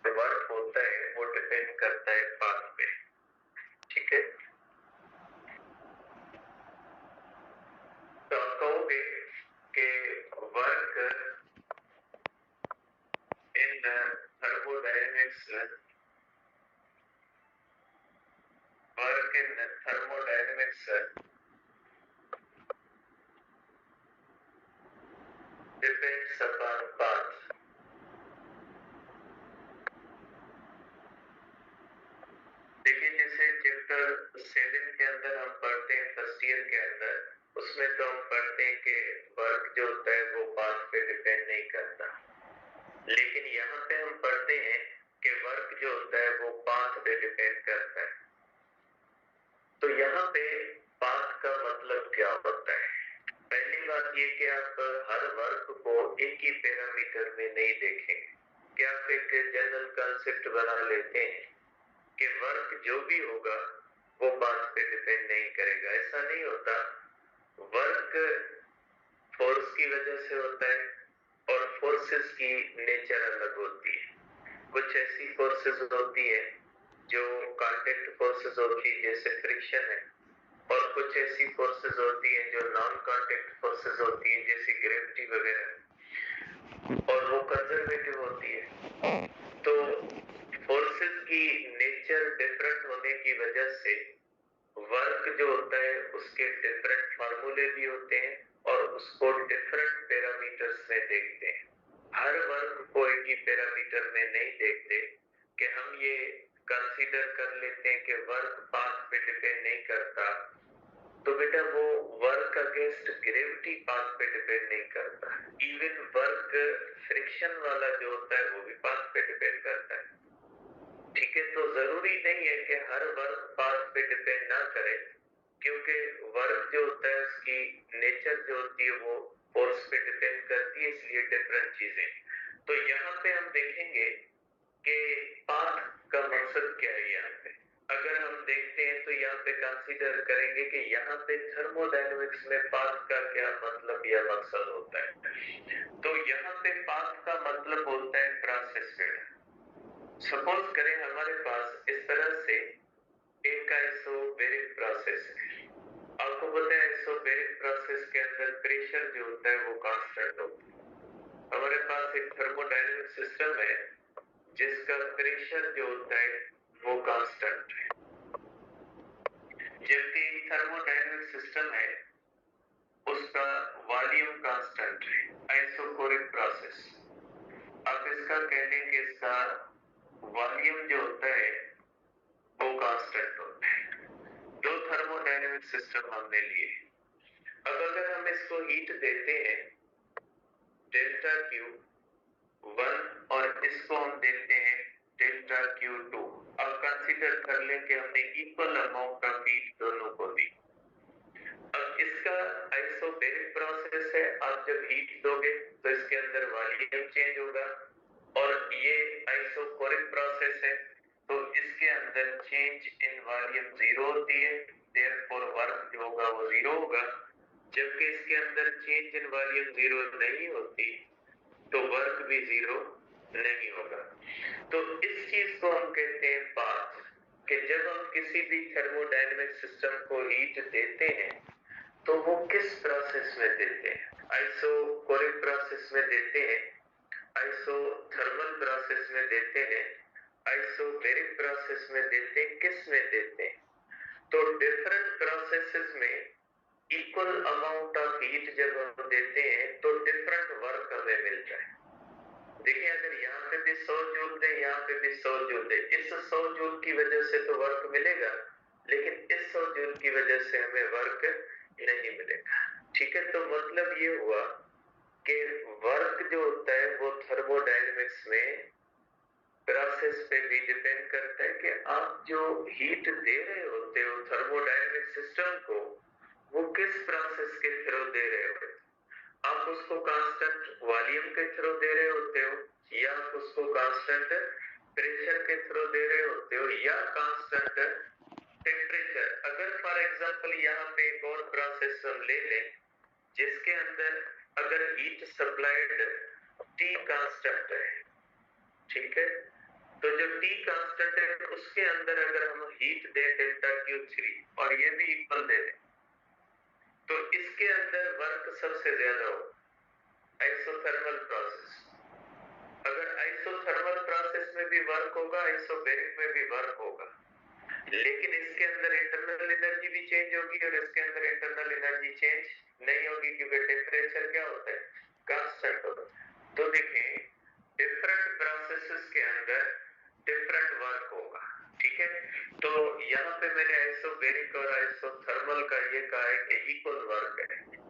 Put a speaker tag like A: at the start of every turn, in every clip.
A: Work होता है वो डिपेंड करता है पाथ पे। ठीक है, तो आप कहोगे कि work in thermodynamics depends upon path। देखिए, जैसे चैप्टर 7 के अंदर हम पढ़ते हैं, फर्स्ट ईयर के अंदर, उसमें तो हम पढ़ते हैं कि वर्क जो होता है वो पाथ पे डिपेंड नहीं करता, लेकिन यहाँ पे हम पढ़ते हैं कि वर्क जो होता है वो पाथ पे डिपेंड करता है। तो यहाँ पे पाथ का मतलब क्या होता है? पहली बात ये कि आप हर वर्क को एक ही पैरामीटर में नहीं देखेंगे कि आप एक जनरल कॉन्सेप्ट बना लेते हैं कि वर्क जो भी होगा वो पाथ पे डिपेंड नहीं करेगा। ऐसा नहीं होता। वर्क फोर्स की वजह से होता है और फोर्सेस की नेचर अलग होती है। कुछ ऐसी फोर्सेस होती है जो कांटेक्ट फोर्सेस होती है, जैसे फ्रिक्शन है, और कुछ ऐसी फोर्सेस होती है जो नॉन कांटेक्ट फोर्सेस होती है, जैसे ग्रेविटी वगैरह, और वो कंजर्वेटिव होती है। तो फोर्सेस की नेचर डिफरेंट होने की वजह से वर्क जो होता है उसके डिफरेंट फार्मूले भी होते हैं और उसको डिफरेंट पैरामीटर्स में देखते हैं। हर वर्क को एक ही पैरामीटर में नहीं देखते कि हम ये कंसीडर कर लेते हैं कि वर्क पाथ पे डिपेंड नहीं करता, तो बेटा वो वर्क अगेंस्ट ग्रेविटी पाथ पे डिपेंड नहीं करता। इवन वर्क फ्रिक्शन वाला जो होता है वो भी पाथ पे डिपेंड करता है। ठीक है, तो जरूरी नहीं है कि हर वर्क पाथ पे डिपेंड ना करे, क्योंकि वर्क जो होता है उसकी नेचर जो होती है वो फोर्स पे डिपेंड करती है, इसलिए डिफरेंट चीजें। तो यहाँ पे हम देखेंगे कि पाथ का मकसद क्या है। यहाँ पे अगर हम देखते हैं तो यहाँ पे कंसीडर करेंगे कि यहाँ पे थर्मोडायनेमिक्स में पाथ का क्या मतलब या मकसद होता है। तो यहाँ पे पाथ का मतलब होता है प्रोसेस फील्ड। सपोज करें हमारे पास इस तरह से एक आइसोबैरिक प्रोसेस है। आपको पता है आइसोबैरिक प्रोसेस के अंदर प्रेशर जो होता है वो कांस्टेंट होता है। हमारे पास एक थर्मोडायनेमिक सिस्टम है जिसका प्रेशर जो होता है वो कांस्टेंट है, जबकि थर्मोडायनेमिक सिस्टम है उसका वॉल्यूम कांस्टेंट है। आइसोकोरिक प्रोसेस, आप इसका कह लें कि इसका वॉल्यूम जो होता है वो कांस्टेंट होता है। दो थर्मोडायनेमिक सिस्टम हमने लिए। अब अगर हम इसको हीट देते हैं डेल्टा Q1 और इसको हम देते हैं डेल्टा Q2, अब कंसीडर कर लें कि हमने इक्वल अमाउंट ऑफ हीट दोनों को दी। अब इसका आइसोबैरिक प्रोसेस है, आप जब हीट दोगे तो इसके अंदर वॉल्यूम चेंज होगा, और ये आइसोकोरिक प्रोसेस है तो इसके अंदर चेंज इन वॉल्यूम जीरो होती है, देयरफॉर वर्क जो होगा वो जीरो होगा। जबकि इसके अंदर चेंज इन वॉल्यूम जीरो नहीं होती तो वर्क भी जीरो नहीं होगा। तो इस चीज को हम कहते हैं पाथ, कि जब हम किसी भी थर्मोडायनेमिक सिस्टम को हीट देते हैं तो वो किस प्रोसेस में देते हैं। आइसोकोरिक प्रोसेस में देते हैं, आइसोथर्मल प्रोसेस में देते हैं, आइसोबैरिक प्रोसेस में देते हैं, किस में देते हैं। तो डिफरेंट प्रोसेसेस में इक्वल अमाउंट ऑफ हीट जब हम देते हैं तो डिफरेंट वर्क हमें मिलता है। देखिए, अगर यहाँ पे भी 100 जूल दे, यहाँ पे भी 100 जूल दे, इस 100 जूल की वजह से तो वर्क मिलेगा, लेकिन इस 100 जूल की वजह से हमें वर्क नहीं मिलेगा। ठीक है, तो मतलब ये हुआ कि वर्क जो होता है वो थर्मोडायनेमिक्स में प्रोसेस पे भी डिपेंड करता है कि आप जो हीट दे रहे होते हो थर्मोडायनेमिक सिस्टम को, वो किस प्रोसेस के थ्रू दे रहे होते हो। आप उसको कांस्टेंट वॉल्यूम के थ्रू दे रहे होते हो, या आप उसको कांस्टेंट प्रेशर के थ्रू दे रहे होते हो, या कांस्टेंट टेम्परेचर। अगर फॉर एग्जांपल यहाँ पे एक और प्रोसेस हम ले लें जिसके अंदर अगर हीट सप्लाइड T कांस्टेंट है, ठीक है, तो जो T कांस्टेंट है उसके अंदर अगर हम हीट दें डेल्टा Q3 और ये भी इक्वल दे दें तो इसके अंदर वर्क सबसे ज्यादा हो आइसोथर्मल प्रोसेस। अगर आइसोथर्मल प्रोसेस में भी वर्क होगा, आइसोबैरिक में भी वर्क होगा, लेकिन इसके अंदर इंटरनल एनर्जी भी चेंज होगी और इसके अंदर इंटरनल एनर्जी चेंज नहीं होगी क्योंकि टेम्परेचर क्या होता है, कांस्टेंट होता है। तो देखें डिफरेंट प्रोसेसेस के अंदर डिफरेंट वर्क होगा, ठीक है। तो यहाँ पे मैंने आइसोबैरिक और आइसोथर्मल का ये कहा है कि इक्वल वर्क है।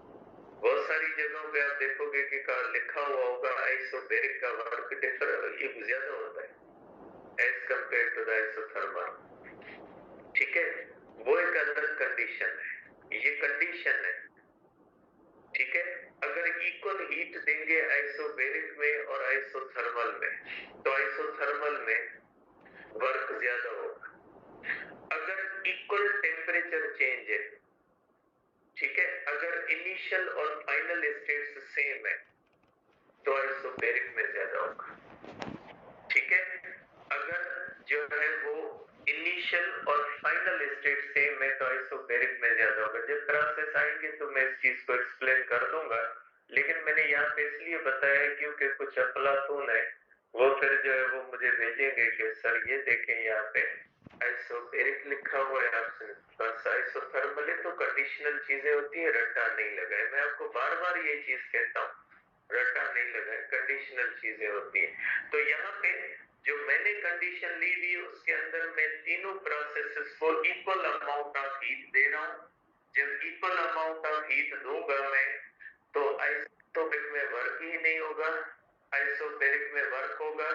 A: बहुत सारी जगहों पे आप देखोगे कि लिखा हुआ होगा आइसोबैरिक का वर्क डिफरेंट ज्यादा होता है as compare to the isothermal, ठीक है। वो एक अलग कंडीशन है, ये कंडीशन है, ठीक है। अगर इक्वल हीट देंगे आइसोबैरिक में और आइसोथर्मल में तो आइसोथर्मल में वर्क ज्यादा होगा। अगर इक्वल टेम्परेचर चेंज है, ठीक है, अगर इनिशियल और फाइनल स्टेट्स सेम है तो आइसोबैरिक में ज्यादा होगा, ठीक है। अगर जो है वो इनिशियल और फाइनल स्टेट सेम है तो आइसोबैरिक में ज्यादा होगा। जब प्रोसेस आएंगे तो मैं इस चीज को एक्सप्लेन कर दूंगा, लेकिन मैंने यहाँ पे इसलिए बताया क्योंकि कुछ अफलातून है वो फिर जो है वो मुझे भेजेंगे कि सर ये देखें यहाँ पे आइसोबैरिक लिखा हुआ है, आपसे बस आइसोथर्मल है। तो कंडीशनल चीजें होती है, रट्टा नहीं लगाए। मैं आपको बार बार ये चीज कहता हूँ, रट्टा नहीं लगाए, कंडीशनल चीजें होती है। तो यहाँ पे जो मैंने कंडीशन ली हुई उसके अंदर मैं तीनों प्रोसेसेस को इक्वल अमाउंट ऑफ हीट दे रहा हूँ। जब इक्वल अमाउंट ऑफ हीट दूंगा मैं तो आइसोबैरिक में वर्क ही नहीं होगा, आइसोबैरिक में वर्क होगा,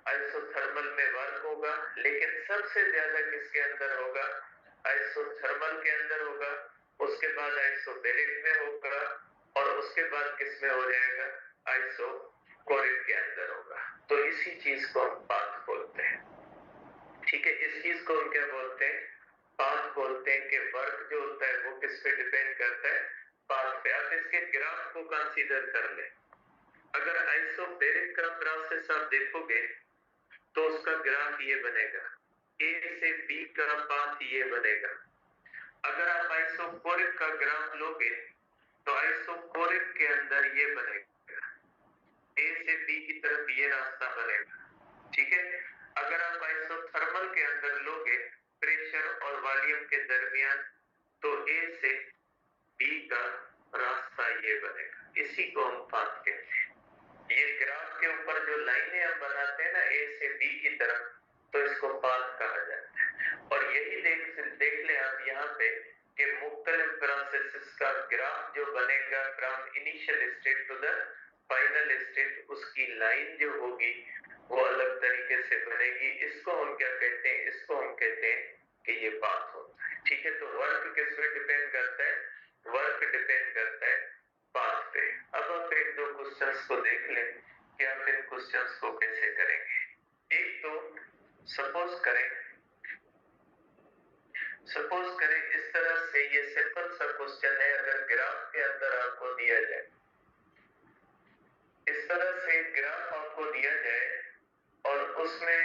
A: आइसोथर्मल में वर्क होगा, लेकिन सबसे ज्यादा किसके अंदर होगा, आइसोथर्मल के अंदर होगा, उसके बाद आइसोबैरिक में होगा और उसके बाद किस में हो जाएगा, आइसोकोरिक के अंदर होगा। तो इसी चीज को हम पाथ बोलते हैं, ठीक है। इस चीज को हम क्या बोलते हैं, पाथ बोलते हैं कि वर्क जो होता है वो किस पे डिपेंड करता है, पाथ पे। आप इसके ग्राफ को कंसीडर कर ले। अगर आइसोबैरिक का प्रोसेस आप देखोगे तो उसका ग्राफ ये बनेगा, ए से बी का पाथ ये बनेगा। अगर आप आइसोकोरिक का ग्राफ लोगे तो आइसोकोरिक के अंदर ये बनेगा, ए से बी की तरफ ये रास्ता बनेगा, ठीक है। अगर आप आइसोथर्मल के अंदर लोगे प्रेशर और वॉल्यूम के दरमियान तो ए से बी का रास्ता ये बनेगा, इसी को हम पाथ कहते हैं। ये ग्राफ के ऊपर जो लाइनें हम बनाते हैं ना ए से बी की तरफ, तो इसको पाथ कहा जाता है। और यही देख ले आप यहाँ पे कि मुख्तलिफ प्रोसेसेस का ग्राफ जो बनेगा from initial state to the final state, उसकी लाइन जो होगी वो अलग तरीके से बनेगी। इसको हम क्या कहते हैं, इसको हम कहते हैं कि ये पाथ होता है, ठीक है। तो वर्क किस पे डिपेंड करता है, वर्क डिपेंड करता है पाथ पे। अब आप एक दो क्वेश्चंस को देख लें कि आप इन क्वेश्चंस को कैसे करेंगे। एक तो सपोज करें इस तरह से, ये सिंपल सा क्वेश्चन है। अगर ग्राफ के अंदर आपको दिया जाए, इस तरह से ग्राफ आपको दिया जाए और उसमें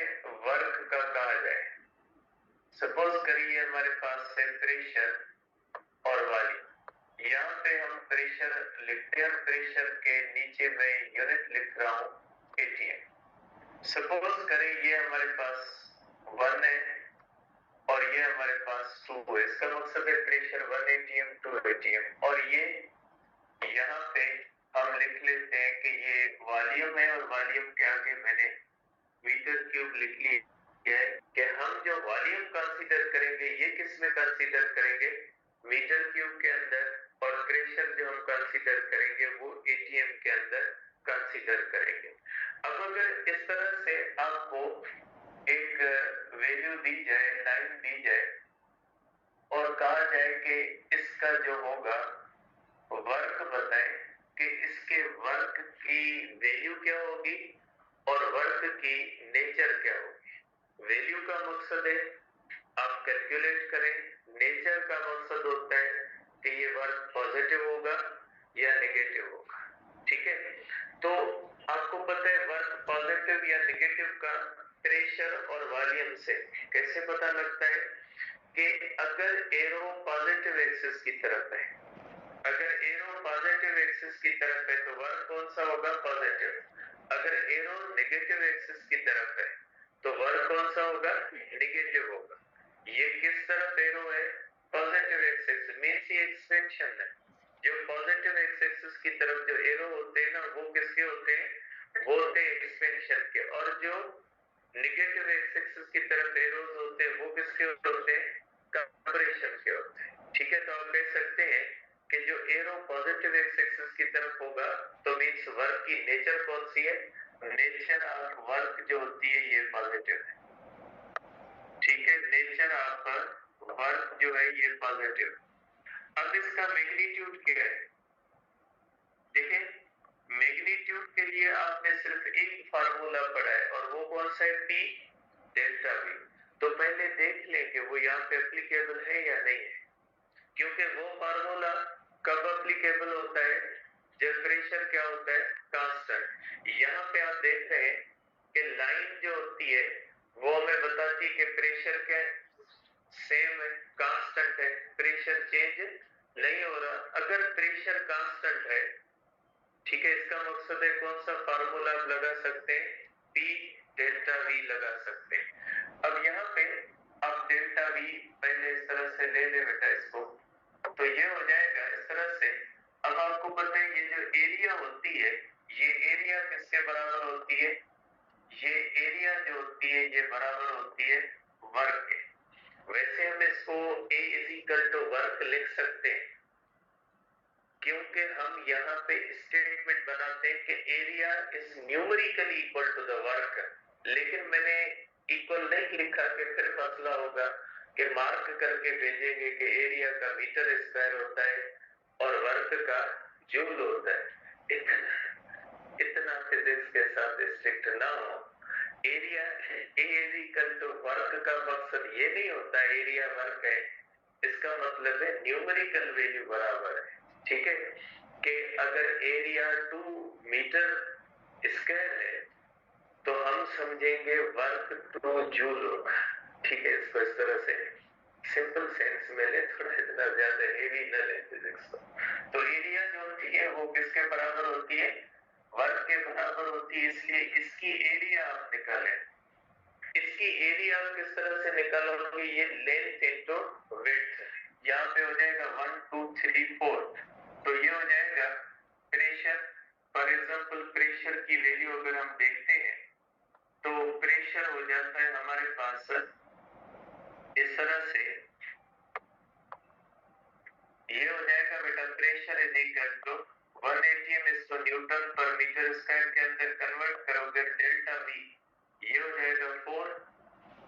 A: वर्क का कहा जाए, सपोज करिए हमारे पास है प्रेशर और वॉल्यूम। यहाँ पे हम प्रेशर लिखते हैं, प्रेशर के नीचे मैं यूनिट लिख रहा हूँ ATM। सपोज करें ये हमारे पास 1 है और ये हमारे पास 2 है। इसका मकसद है प्रेशर 1 ATM 2 ATM। और ये यहाँ पे हम लिख लेते हैं कि ये वॉल्यूम है और वॉल्यूम के आगे मैंने मीटर क्यूब लिख लिया है कि हम जो वॉल्यूम कंसीडर करेंगे ये किस में कंसीडर करेंगे, मीटर क्यूब के अंदर, और प्रेशर जो हम कंसीडर करेंगे वो ATM के अंदर कंसीडर करेंगे। अब अगर इस तरह से आपको एक वैल्यू दी जाए, लाइन दी जाए और कहा जाए कि इसका जो होगा वर्क बताएं कि इसके वर्क की वैल्यू क्या होगी और वर्क की नेचर क्या होगी। वैल्यू का मकसद है आप कैलकुलेट करें, नेचर का मकसद होता है कि ये वर्क पॉजिटिव होगा या नेगेटिव होगा, ठीक है। तो आपको पता है वर्क पॉजिटिव या नेगेटिव का प्रेशर और वॉल्यूम से। कैसे पता लगता है कि अगर एरो पॉजिटिव एक्सिस की तरफ है, अगर एरो पॉजिटिव एक्सिस की तरफ है तो वर्क कौन सा होगा? पॉजिटिव। अगर एरो नेगेटिव एक्सिस की तरफ है तो वर्क कौन सा होगा? नेगेटिव होगा। ये किस तरफ एरो है? पॉजिटिव एक्सिस, मींस ये एक्सपेंशन है। जो पॉजिटिव एक्सिस की तरफ जो एरो होते हैं ना, वो किसके होते हैं? वो होते हैं एक्सपेंशन के। और जो नेगेटिव एक्सिस की तरफ एरोज होते हैं वो किसके होते हैं? कंप्रेशन के होते हैं। ठीक है, तो आप कह सकते हैं कि जो एरो पॉजिटिव एक्सिस की तरफ होगा तो मींस वर्क की नेचर कौन सी है? नेचर ऑफ वर्क जो होती है ये पॉजिटिव है। ठीक है, नेचर ऑफ वर्क जो है ये पॉजिटिव। अब इसका मैग्नीट्यूड क्या है? देखिए, मैग्नीट्यूड के लिए आपने सिर्फ एक फार्मूला पढ़ा है और वो कौन सा है? P delta we. तो पहले देख लें कि वो यहाँ पे एप्लीकेबल है या नहीं है, क्योंकि वो फार्मूला कब एप्लीकेबल होता है? जब प्रेशर क्या होता है? कांस्टेंट। यहाँ पे आप देख रहे हैं कि लाइन जो होती है वो हमें बताती है कि प्रेशर क्या है? सेम है, कांस्टेंट है, प्रेशर चेंज नहीं हो रहा। अगर प्रेशर कांस्टेंट है, ठीक है, इसका मकसद है कौन सा फार्मूला आप लगा सकते हैं? पी डेल्टा वी लगा सकते हैं। अब यहाँ पे आप डेल्टा वी पहले इस तरह से ले ले बेटा इसको, तो ये हो जाएगा इस तरह से। अब आपको पता है ये जो एरिया होती है, ये एरिया किसके बराबर होती है? ये एरिया जो होती है ये बराबर होती है वर्क के। वैसे हम इसको A is equal to work लिख सकते हैं, क्योंकि हम यहाँ पे स्टेटमेंट बनाते हैं कि area is numerically equal to the work. लेकिन मैंने इक्वल नहीं लिखा कि फिर मसला होगा कि मार्क करके भेजेंगे कि एरिया का मीटर स्क्वायर होता है और वर्क का जूल होता है। इतना फिजिक्स के साथ स्ट्रिक्ट ना हो। Area A is equal to work का मकसद ये नहीं होता एरिया वर्क है, इसका मतलब है न्यूमेरिकल वैल्यू बराबर है। ठीक है, कि अगर एरिया 2 मीटर स्क्वायर है तो हम समझेंगे वर्क 2 जूल होगा। ठीक है, इसको इस तरह से सिंपल सेंस में ले, थोड़ा इतना ज्यादा हेवी न ले फिजिक्स को। तो एरिया जो होती है वो किसके बराबर होती है? वर्क के बराबर होती है। इसलिए इसकी एरिया आप निकालें। इसकी एरिया आप किस तरह से निकालोगे? ये लेंथ इनटू विड्थ। यहाँ पे हो जाएगा 1 2 3 4, तो ये हो जाएगा प्रेशर। फॉर एग्जांपल प्रेशर की वैल्यू अगर हम देखते हैं तो प्रेशर हो जाता है हमारे पास इस तरह से। ये हो जाएगा बेटा pressure is equal to 1 atm इसको न्यूटन पर मीटर स्क्वायर के अंदर कन्वर्ट करोगे डेल्टा वी, ये हो जाएगा 4।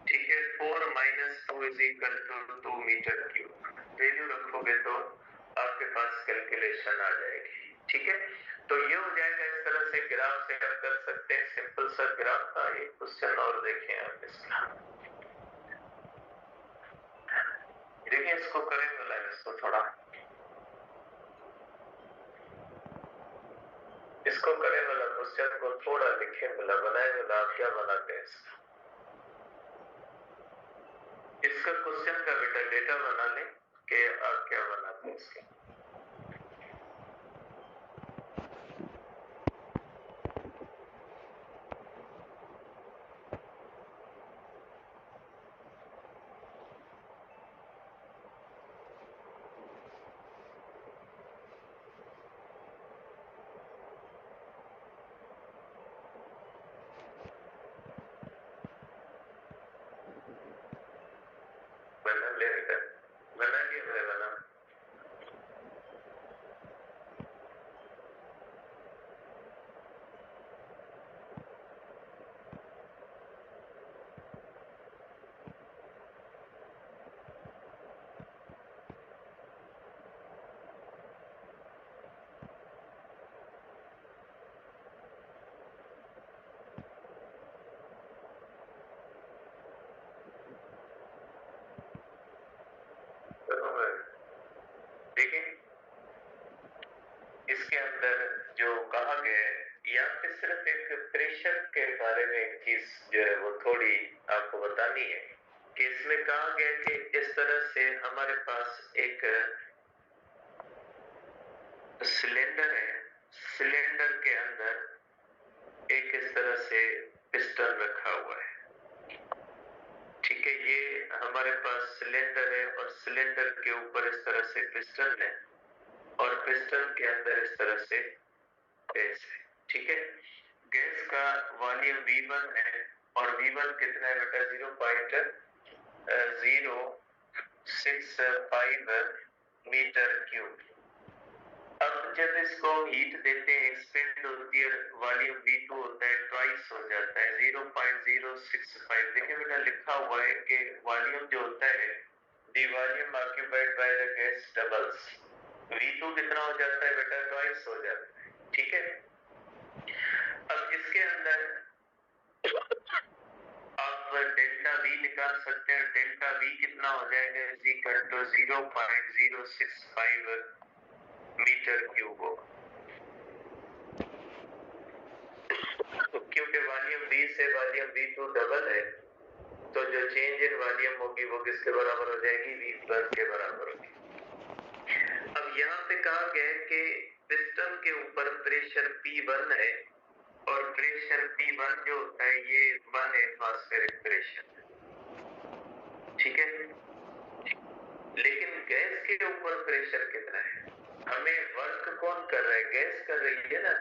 A: ठीक है, 4 - 2 is equal to 2 metre cube. Value रखोगे तो आपके पास कैलकुलेशन आ जाएगी। ठीक है, तो ये हो जाएगा इस तरह से। ग्राफ से आप कर सकते हैं, सिंपल सा ग्राफ था। एक क्वेश्चन और देखें आप इसका। देखिए इसको करें वाला, इसको थोड़ा इसको करे वाला क्वेश्चन को थोड़ा लिखे वाला बनाए वाला। आप क्या बनाते हैं इसका क्वेश्चन का बेटा डेटा बना लें कि आप क्या बनाते हैं इसके। बना ले बेटा, बना लिया? मैं बना बतानी है कि इसमें कहा गया कि इस तरह से हमारे पास एक सिलेंडर है, सिलेंडर के अंदर एक इस तरह से पिस्टन रखा हुआ है। ठीक है, ये हमारे पास सिलेंडर है और सिलेंडर के ऊपर इस तरह से पिस्टन है और पिस्टन के अंदर इस तरह से गैस है। ठीक है, गैस का वॉल्यूम V1 है और V1 कितना है बेटा? 0.065 मीटर क्यूब। अब जब इसको हीट देते हैं, एक्सपेंड होती है, वॉल्यूम V2 होता है, ट्वाइस हो जाता है 0.065। देखिए बेटा लिखा हुआ है कि वॉल्यूम जो होता है, the volume occupied by the gas doubles. V2 कितना हो जाता है बेटा? ट्वाइस हो जाता है। ठीक है, अब इसके अंदर आप डेल्टा V निकाल सकते हैं। डेल्टा V कितना हो जाएगा? Is equal to 0.065 metre cube होगा। क्योंकि वॉल्यूम V से वॉल्यूम V2 डबल है, तो जो चेंज इन वॉल्यूम होगी वो किसके बराबर हो जाएगी? V+ के बराबर होगी। अब यहाँ पे कहा गया है कि पिस्टन के ऊपर प्रेशर P1 है और प्रेशर P1 जो होता है ये 1 एटमॉस्फेरिक प्रेशर। ठीक है, लेकिन गैस के ऊपर प्रेशर कितना है? हमें वर्क कौन कर रहा है? गैस कर रही है ना,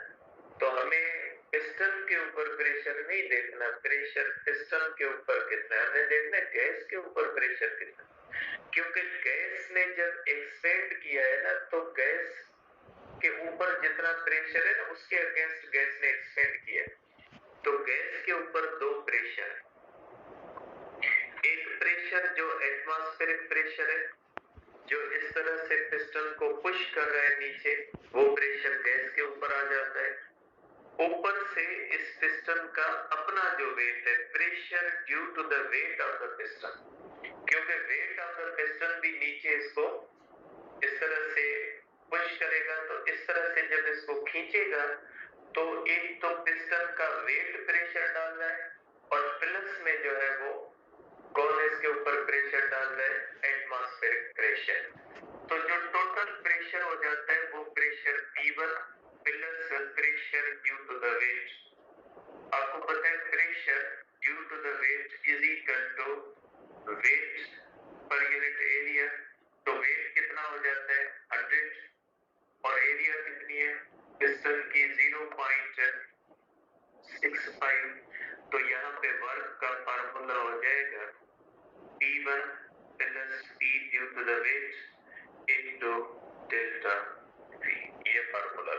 A: तो हमें पिस्टन के ऊपर प्रेशर नहीं देखना, प्रेशर पिस्टन के ऊपर कितना है हमें देखना है, गैस के ऊपर प्रेशर कितना। क्योंकि गैस ने जब एक्सपेंड किया है ना, तो गैस के ऊपर जितना प्रेशर है ना, उसके अगेंस्ट गैस ने एक्सपेंड किया है। तो गैस के ऊपर दो प्रेशर है, एक प्रेशर जो एटमॉस्फेरिक प्रेशर है, जो इस तरह से पिस्टन को पुश कर रहा है नीचे, वो प्रेशर गैस के ऊपर आ जाता है। ऊपर से इस पिस्टन का अपना जो वेट है, pressure due to the weight of the piston, क्योंकि वेट ऑफ द पिस्टन भी नीचे इसको इस तरह से पुश करेगा, तो इस तरह से जब इसको खींचेगा तो एक तो पिस्टन का वेट प्रेशर डाल रहा है और प्लस में जो है वो कौन इसके ऊपर प्रेशर डाल रहा है? Atmospheric pressure. तो जो टोटल प्रेशर हो जाता है वो pressure P1 plus pressure due to the weight. आपको पता है pressure due to the weight is equal to weight per unit area. तो वेट कितना हो जाता है? 100 और एरिया कितनी है पिस्टन की? 0.65। तो यहाँ पे वर्क का फार्मूला हो जाएगा P1 plus P due to the weight into delta V। ये फार्मूला।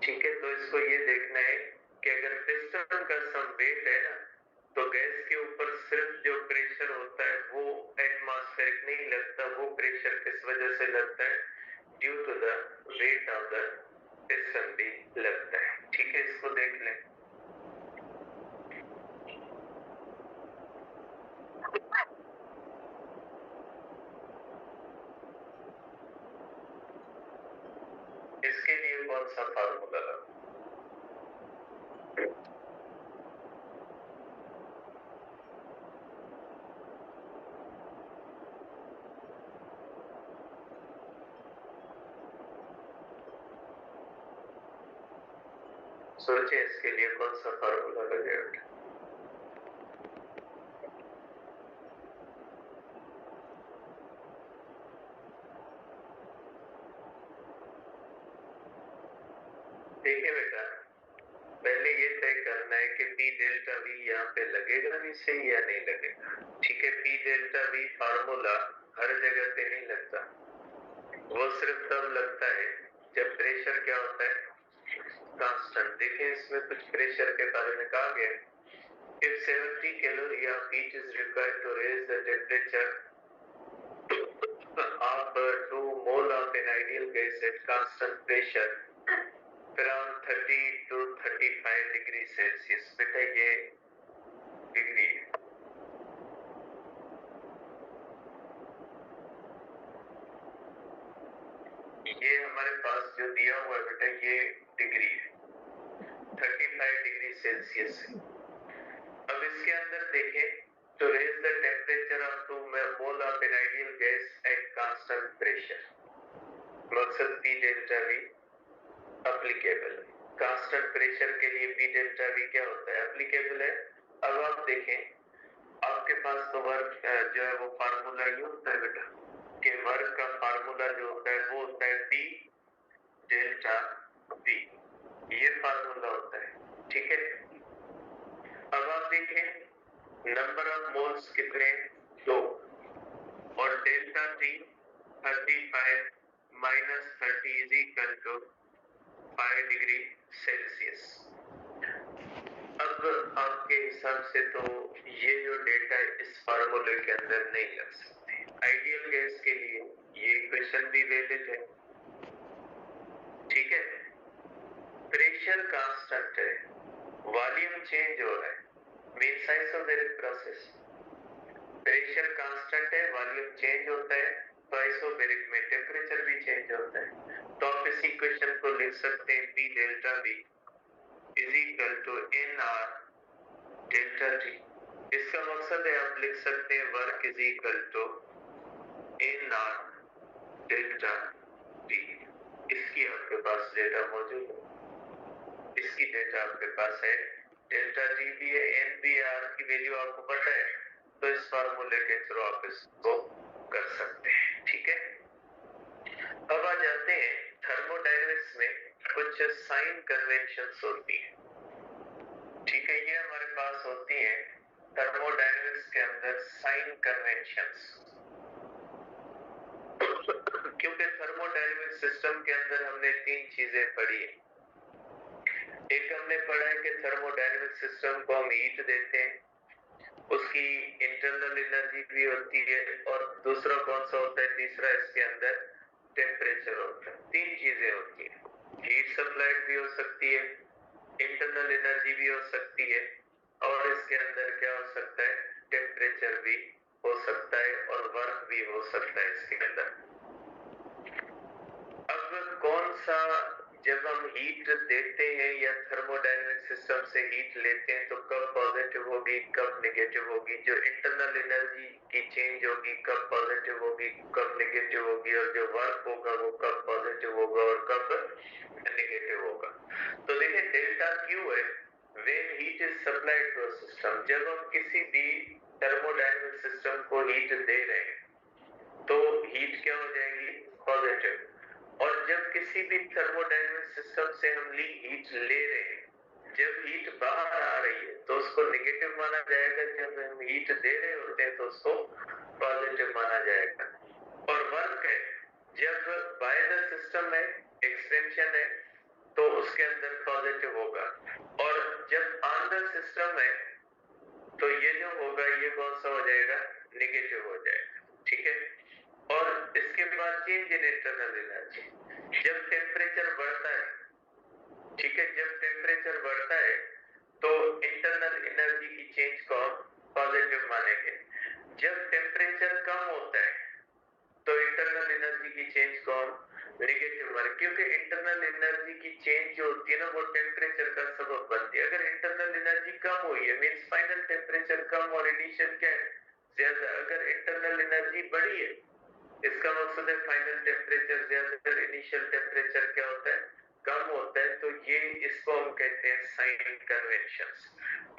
A: ठीक है, तो इसको ये देखना है कि अगर पिस्टन का सम वेट है ना, तो गैस के ऊपर सिर्फ जो प्रेशर होता है वो एटमॉस्फेरिक नहीं लगता, वो प्रेशर किस वजह से लगता है? Due to the weight of the piston भी लगता है। ठीक है, इसको देख लें। इसके लिए कौन सा फार्मूला लगा? सोचे इसके लिए कौन सा फार्मूला लगेगा? देखिए बेटा, पहले ये तय करना है कि P डेल्टा V यहाँ पे लगेगा भी सही या नहीं लगेगा। ठीक है, P डेल्टा V फार्मूला हर जगह पे नहीं लगता, वो सिर्फ तब लगता है जब प्रेशर क्या होता है? कांस्टेंट। देखिए इसमें कुछ प्रेशर के बारे में कहा गया है। If 70 calorie of heat is required to raise the temperature of 2 mole of an ideal gas at constant pressure around 30 to 35 degree Celsius। बेटा ये डिग्री है। ये हमारे पास जो दिया हुआ है बेटा ये डिग्री है, 35 डिग्री सेल्सियस है। इसके अंदर देखें तो raise the temperature of 2 mole of an ideal gas at constant pressure. मकसद P delta V applicable है। कांस्टेंट प्रेशर के लिए P डेल्टा V क्या होता है? एप्लीकेबल है। अब आप देखें आपके पास तो वर्क जो है वो फार्मूला ये होता है बेटा कि वर्क का फार्मूला जो होता है वो होता है P डेल्टा V, ये फार्मूला होता है, ठीक है। अब आप देखें नंबर ऑफ मोल्स कितने? 2 और delta T 35 minus 30 is equal to 5 degree Celsius. अब आपके हिसाब से तो ये जो डेटा इस फार्मूले के अंदर नहीं लग सकते। आइडियल गैस के लिए ये इक्वेशन भी वैलिड है, ठीक है। प्रेशर कांस्टेंट है, वॉल्यूम चेंज हो रहा है, means isobaric process. Pressure constant है, वॉल्यूम चेंज होता है, तो आइसोबैरिक में टेम्परेचर भी चेंज होता है। तो आप इस इक्वेशन को लिख सकते हैं P delta V is equal to NR delta T। इसका मकसद है आप लिख सकते हैं work is equal to NR delta T। इसकी आपके पास डेटा मौजूद है, इसकी डेटा आपके पास है, डेल्टा T भी है, N भी है, R की वैल्यू आपको पता है, तो इस फार्मूले के थ्रू आप इसको कर सकते हैं, ठीक है। अब आ जाते हैं थर्मोडायनेमिक्स में कुछ साइन कन्वेंशंस होती हैं, ठीक है। ये हमारे पास होती हैं थर्मोडायनेमिक्स के अंदर साइन कन्वेंशंस। क्योंकि थर्मोडायनेमिक सिस्टम के अंदर हमने 3 चीजें पढ़ी है। एक हमने पढ़ा है कि थर्मोडायनेमिक सिस्टम को हम हीट देते हैं, उसकी इंटरनल एनर्जी भी होती है, और दूसरा कौन सा होता है? तीसरा इसके अंदर टेम्परेचर होता है। 3 चीजें होती है, हीट सप्लाइड भी हो सकती है, इंटरनल एनर्जी भी हो सकती है, और इसके अंदर क्या हो सकता है? टेम्परेचर भी हो सकता है, और वर्क भी हो सकता है इसके अंदर। अब कौन सा, जब हम हीट देते हैं या थर्मोडायनेमिक सिस्टम से हीट लेते हैं तो कब पॉजिटिव होगी, कब नेगेटिव होगी? जो इंटरनल एनर्जी की चेंज होगी कब पॉजिटिव होगी, कब नेगेटिव होगी? और जो वर्क होगा वो कब पॉजिटिव होगा और कब नेगेटिव होगा? तो देखिए डेल्टा क्यू है when heat is supplied to a system. जब हम किसी भी थर्मोडायनेमिक सिस्टम को हीट दे रहे हैं तो हीट क्या हो जाएगी? पॉजिटिव। और जब किसी भी थर्मोडायनेमिक सिस्टम से हम हीट ले रहे हैं, जब हीट बाहर आ रही है तो उसको नेगेटिव माना जाएगा, जब हम हीट दे रहे होते हैं तो उसको पॉजिटिव माना जाएगा। और वर्क है, जब बाय द सिस्टम है, एक्सटेंशन है, तो उसके अंदर पॉजिटिव होगा, और जब ऑन द सिस्टम है तो ये जो होगा ये कौन सा हो जाएगा? नेगेटिव हो जाएगा, ठीक है। और इसके बाद चेंज इन इंटरनल एनर्जी, जब टेम्परेचर बढ़ता है, ठीक है, जब टेम्परेचर बढ़ता है तो इंटरनल एनर्जी की चेंज को पॉजिटिव मानेंगे। जब टेम्परेचर कम होता है तो इंटरनल एनर्जी की चेंज को नेगेटिव माने, क्योंकि इंटरनल एनर्जी की चेंज जो होती है ना वो टेम्परेचर का सबब बनती है। अगर इंटरनल एनर्जी कम हुई है मींस फाइनल टेम्परेचर कम और इनिशियल क्या है? ज्यादा। अगर इंटरनल एनर्जी बढ़ी है इसका मकसद है फाइनल टेम्परेचर ज्यादा, अगर इनिशियल टेम्परेचर क्या होता है? कम होता है। तो ये इसको हम कहते हैं साइन कन्वेंशंस।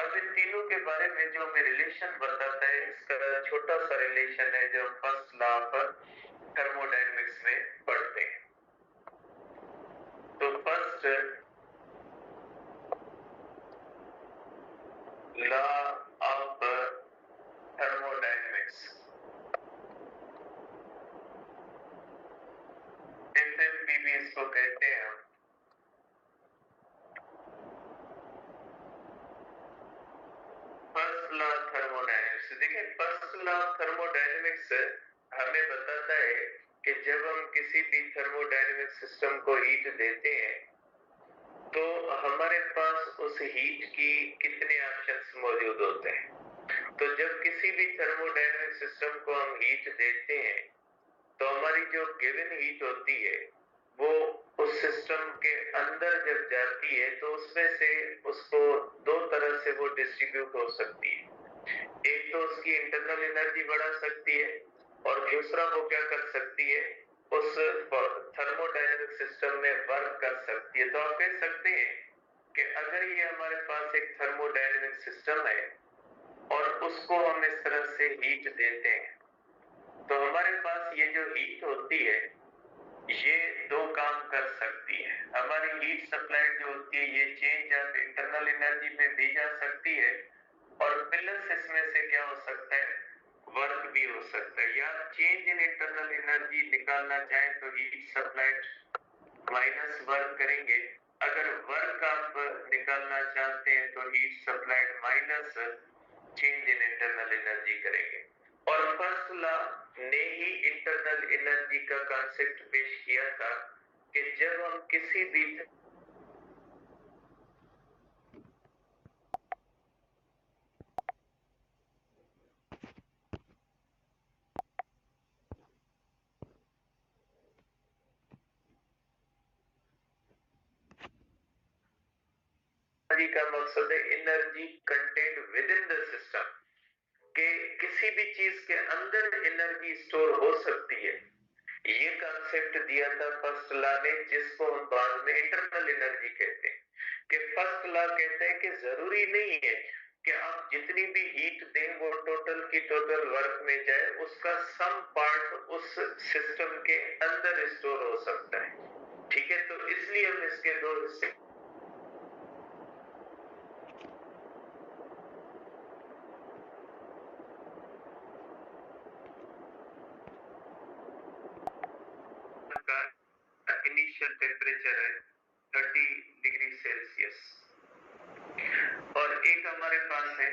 A: अब इन तीनों के बारे में जो हमें रिलेशन बताता है, इसका छोटा सा रिलेशन है जो फर्स्ट लॉ ऑफ थर्मोडायनेमिक्स में पढ़ते हैं। तो first law of thermodynamics, FMPB इसको कहते हैं हम। फर्स्ट लॉ ऑफ थर्मोडायनेमिक्स, देखिए फर्स्ट लॉ ऑफ थर्मोडायनेमिक्स हमें बताता है कि जब हम किसी भी थर्मोडायनेमिक सिस्टम को हीट देते हैं तो हमारे पास उस हीट की कितने ऑप्शंस मौजूद होते हैं। तो जब किसी भी थर्मोडायनेमिक सिस्टम को हम हीट देते हैं तो हमारी जो गिवन हीट होती है वो उस सिस्टम के अंदर जब जाती है तो उसमें से उसको 2 तरह से वो डिस्ट्रीब्यूट हो सकती है। एक तो उसकी इंटरनल एनर्जी बढ़ा सकती है और दूसरा वो क्या कर सकती है, उस थर्मोडायनेमिक सिस्टम में वर्क कर सकती है। तो आप कह सकते हैं कि अगर ये हमारे पास एक थर्मोडायनेमिक सिस्टम है और उसको हम इस तरह से हीट देते हैं, तो हमारे पास ये जो हीट होती है ये दो काम कर सकती है। हमारी हीट सप्लाई जो होती है ये चेंज ऑफ इंटरनल एनर्जी में भी जा सकती है और प्लस इसमें से क्या हो सकता है, वर्क भी हो सकता है। या चेंज इन इंटरनल एनर्जी निकालना चाहे तो हीट सप्लाइड माइनस वर्क करेंगे, अगर वर्क आप निकालना चाहते हैं तो heat supplied minus change in internal energy करेंगे। और फर्स्ट लॉ ने ही इंटरनल एनर्जी का कॉन्सेप्ट पेश किया था कि जब हम किसी भी एनर्जी का मकसद है energy content with in the system, कि किसी भी चीज के अंदर एनर्जी स्टोर हो सकती है। ये कॉन्सेप्ट दिया था फर्स्ट लॉ ने, जिसको हम बाद में इंटरनल एनर्जी कहते हैं। कि फर्स्ट लॉ कहता है कि जरूरी नहीं है कि आप जितनी भी हीट दें वो टोटल की टोटल वर्क में जाए, उसका सम पार्ट उस सिस्टम के अंदर स्टोर हो सकता है। ठीक है, तो इसलिए हम इसके दो हिस्से का इनिशियल टेम्परेचर है 30 डिग्री सेल्सियस और एक हमारे पास है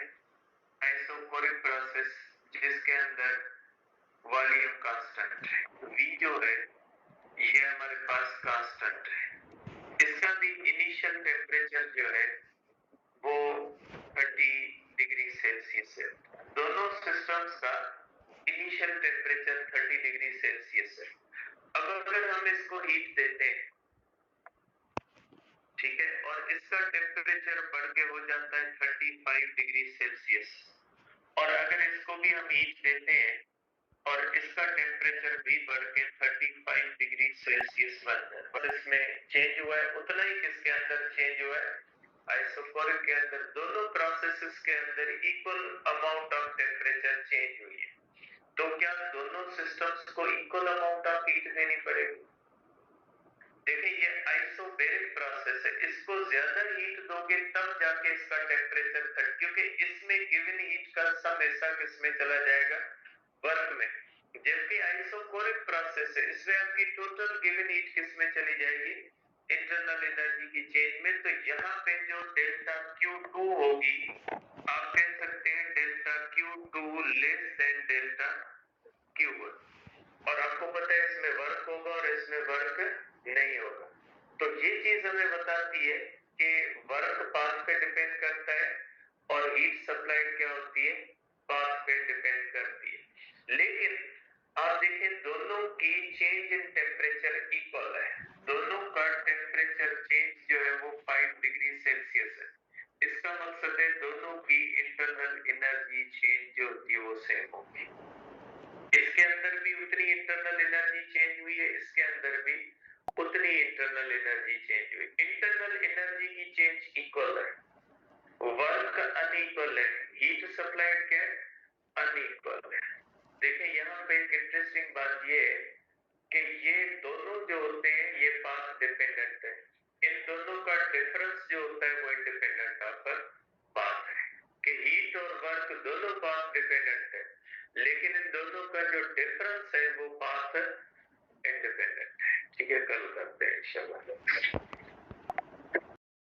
A: आइसोकोरिक प्रोसेस जिसके अंदर वॉल्यूम कांस्टेंट है, V जो है ये हमारे पास कांस्टेंट है। इसका भी इनिशियल टेम्परेचर जो है वो 30 डिग्री सेल्सियस है। दोनों सिस्टम्स का इनिशियल टेम्परेचर 30 डिग्री सेल्सियस है। अब अगर हम इसको हीट देते हैं, ठीक है, और इसका टेम्परेचर बढ़ के हो जाता है 35 डिग्री सेल्सियस, और अगर इसको भी हम हीट देते हैं और इसका टेम्परेचर भी बढ़ के 35 डिग्री सेल्सियस बन जाए, बस इसमें चेंज हुआ है उतना ही किसके अंदर चेंज हुआ है, आइसोकोरिक के अंदर। दोनों प्रोसेसेस के अंदर equal amount of temperature change हुई है। तो क्या दोनों सिस्टम्स को इक्वल अमाउंट ऑफ हीट देनी पड़ेगी? देखिए ये आइसोबेरिक प्रोसेस है, इसको ज्यादा हीट दोगे तब जाके इसका टेम्परेचर क्योंकि इसमें गिवन हीट का सम ऐसा किसमें चला जाएगा, वर्क में। जबकि आइसोकोरिक प्रोसेस है, इसमें आपकी टोटल गिवन हीट किसमें चली जाएगी, इंटरनल एनर्जी की चेंज में। तो यहाँ पे जो डेल्टा Q2 होगी, आप कह सकते हैं delta Q2 less than delta Q1। और आपको पता है इसमें वर्क होगा और इसमें वर्क नहीं होगा। तो ये चीज हमें बताती है कि वर्क पाथ पे डिपेंड करता है और हीट सप्लाइड क्या होती है, पाथ पे डिपेंड करती है। लेकिन आप देखें दोनों की चेंज इन टेम्परेचर इक्वल है, दोनों का टेम्परेचर चेंज जो है वो 5 डिग्री सेल्सियस है। इसका मकसद है दोनों की इंटरनल एनर्जी चेंज जो होती है वो सेम होगी। इसके अंदर भी उतनी इंटरनल एनर्जी चेंज हुई है, इसके अंदर भी उतनी इंटरनल एनर्जी चेंज हुई। इंटरनल एनर्जी की चेंज इक्वल है, वर्क अनइक्वल है, हीट सप्लाइड क्या अनइक्वल है। देखिए यहाँ पे एक इंटरेस्टिंग बात ये है कि ये दोनों जो होते हैं ये पाथ डिपेंडेंट है, इन दोनों का डिफरेंस जो होता है वो इंडिपेंडेंट ऑफ पाथ है। कि हीट और वर्क दोनों पाथ डिपेंडेंट है, लेकिन इन दोनों का जो डिफरेंस है वो पाथ इंडिपेंडेंट है। ठीक है, कल करते हैं इंशाल्लाह।